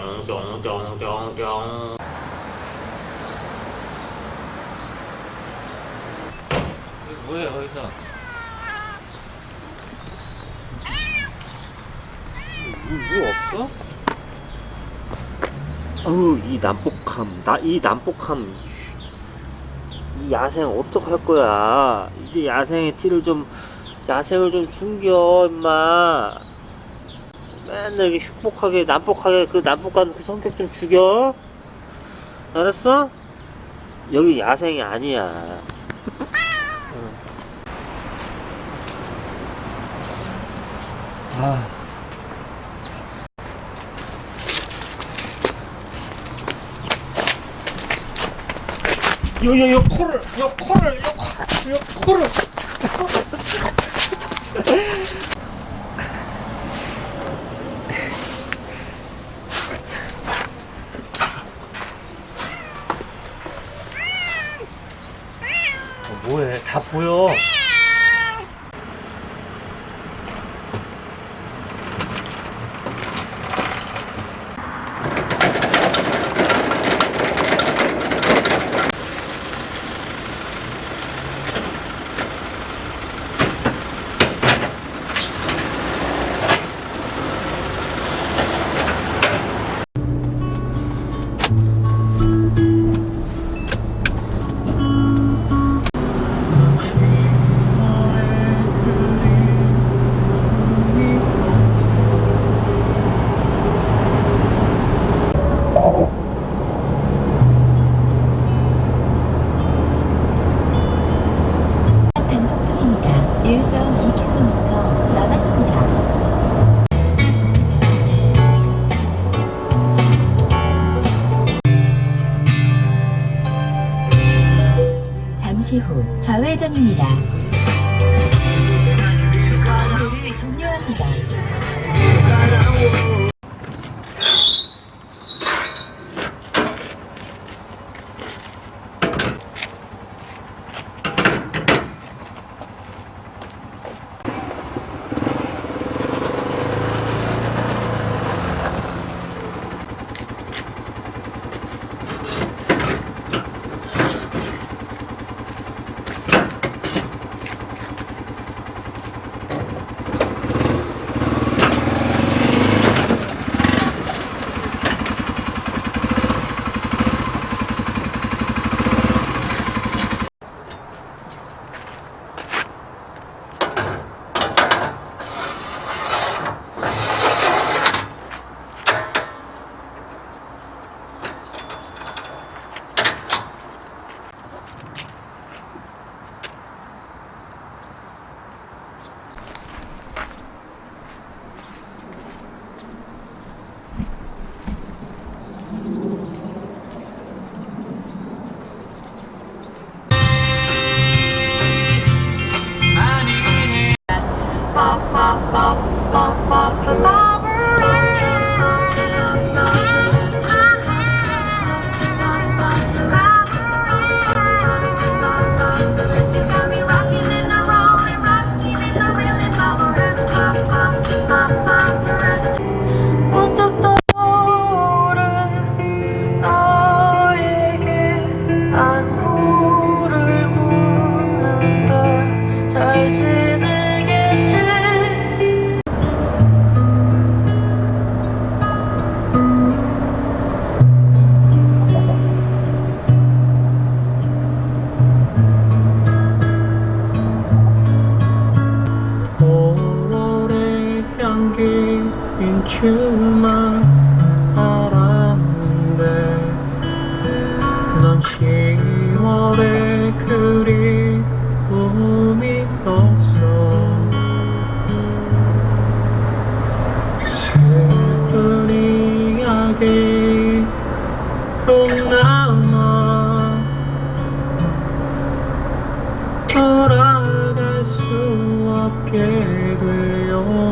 쫑쫑쫑쫑쫑. 뭐해 거기서? 뭐 없어? 이 난폭함, 이 난폭함, 이 야생 어떡할 거야? 이제 야생의 티를 좀, 야생을 좀 숨겨, 임마. 맨날 이렇게 흉폭하게, 난폭하게, 그 난폭한 그 성격 좀 죽여? 알았어? 여기 야생이 아니야. 아. 요 코를 뭐해? 다 보여. 단속 중입니다. 1.2km 남았습니다. 잠시 후 좌회전입니다. 도를 종료합니다. 문득 떠오른 나에게 안부를 묻는다. 잘 지내겠지? 인 줄만 알았는데 넌 10월의 그리움이었어. 슬픈 이야기로 남아 돌아갈 수 없게 되었네.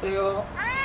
안녕하세요.